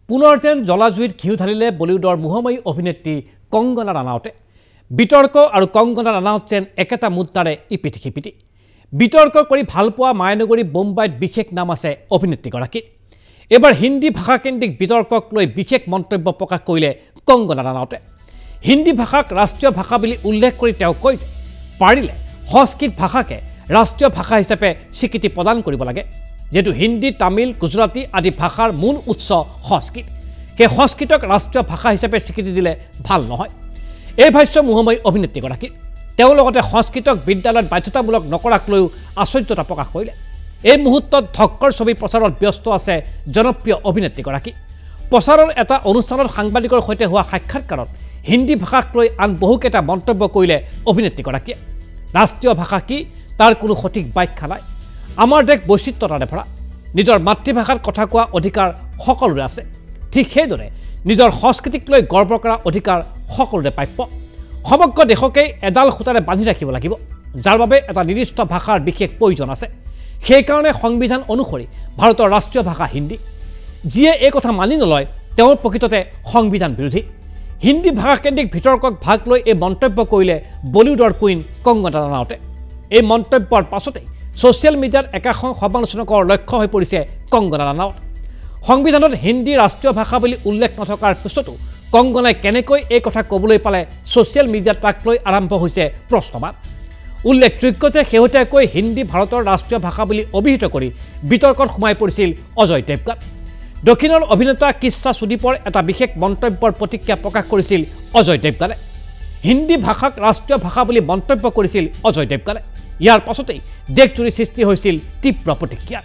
পুনৰ যেন জলাজুইত ঘিউ ঢালিলে বলিউডৰ মোহময়ী অভিনেত্ৰী কংগনা ৰানাউতে বিতৰ্ক আৰু কংগনা ৰানাউত যেন একেটা মুদ্ৰাৰে ইপিঠি সিপিঠি বিতৰ্ক কৰি ভালপোৱা মায়ানগৰী বোম্বাইত বিশেষ নাম আছে অভিনেত্ৰীগৰাকীৰ এবাৰ হিন্দী ভাষাকেন্দ্ৰিক বিতৰ্কক লৈ বিশেষ মন্তব্য প্ৰকাশ কৰিলে কংগনা ৰানাউতে হিন্দী ভাষাক ৰাষ্ট্ৰীয় ভাষা বুলি উল্লেখ কৰি তেওঁ কয় যে পাৰিলে সংস্কৃত ভাষাকে ৰাষ্ট্ৰীয় ভাষা হিচাপে স্বীকৃতি প্ৰদান কৰিব লাগে যেহেতু হিন্দী তামিল গুজৰাটী আদি ভাষাৰ মূল উৎস সংস্কৃত সেই সংস্কৃতক ৰাষ্ট্ৰীয় ভাষা হিচাপে স্বীকৃতি দিলে ভাল নহয় এই ভাষ্য মোহময়ী অভিনেত্ৰীগৰাকীৰ তেওঁ লগতে সংস্কৃতক বিদ্যালয়ত বাধ্যতামূলক নকৰাক লৈও আশ্চৰ্যতা প্ৰকাশ কৰিলে এই মুহূৰ্তত ধক্কৰ ছবি প্ৰচাৰত ব্যস্ত আছে জনপ্ৰিয় অভিনেত্ৰীগৰাকী প্ৰচাৰৰ এটা অনুষ্ঠানত সাংবাদিকৰ সৈতে হোৱা সাক্ষাৎকাৰত হিন্দী ভাষাক লৈ আন বহুকেইটা মন্তব্য কৰিলে অভিনেত্ৰীগৰাকীয়ে ৰাষ্ট্ৰীয় ভাষা কি তাৰ কোনো সঠিক ব্যাখ্যা নাই আমাৰ দেশ বৈচিত্ৰতাৰে ভৰা নিজৰ মাতৃভাষাত কথা কোৱা অধিকাৰ সকলোৰে আছে ঠিক সেইদৰে নিজৰ সংস্কৃতিক লৈ গৰ্ব কৰা অধিকাৰ সকলোৰে প্ৰাপ্য সমগ্ৰ দেশকে এডাল খুঁটাৰে বান্ধি ৰাখিব লাগিব যাৰ বাবে এটা নিৰ্দিষ্ট ভাষাৰ বিশেষ প্ৰয়োজন আছে সেইকাৰণে সংবিধান অনুসৰি ভাৰতৰ ৰাষ্ট্ৰীয় ভাষা হিন্দী যিয়ে এই কথা মানি নলয় তেওঁৰ প্ৰকৃততে সংবিধান বিৰোধী হিন্দী ভাষাকেন্দ্ৰিক বিতৰ্কক ভাগ লৈ এই মন্তব্য কৰিলে বলিউডৰ কুইন কংগনা ৰানাউতে এই মন্তব্যৰ পাছতেই ছ'চিয়েল মিডিয়াত একাংশ সমালোচকৰ লক্ষ্য হৈ পৰিছে কংগনা ৰানাউত সংবিধানত হিন্দী ৰাষ্ট্ৰীয় ভাষা বুলি উল্লেখ নথকাৰ পিছতো কংগনাই কেনেকৈ এই কথা ক'বলৈ পালে ছ'চিয়েল মিডিয়াত তাক লৈ আৰম্ভ হৈছে প্ৰশ্নবাদ উল্লেখযোগ্য যে শেহতীয়াকৈ হিন্দী ভাৰতৰ ৰাষ্ট্ৰীয় ভাষা বুলি অভিহিত কৰি বিতৰ্কত সোমাই পৰিছিল অজয় দেৱগান দক্ষিণৰ অভিনেতা কিচ্ছা সুদীপৰ এটা বিশেষ মন্তব্যৰ প্ৰতিক্ৰিয়া প্ৰকাশ কৰিছিল অজয় দেৱগানে হিন্দী ভাষাক ৰাষ্ট্ৰীয় ভাষা বুলি মন্তব্য কৰিছিল অজয় দেৱগানে ইয়াৰ পাছতেই দেশজুৰি সৃষ্টি হৈছিল তীব্ৰ প্ৰতিক্ৰিয়া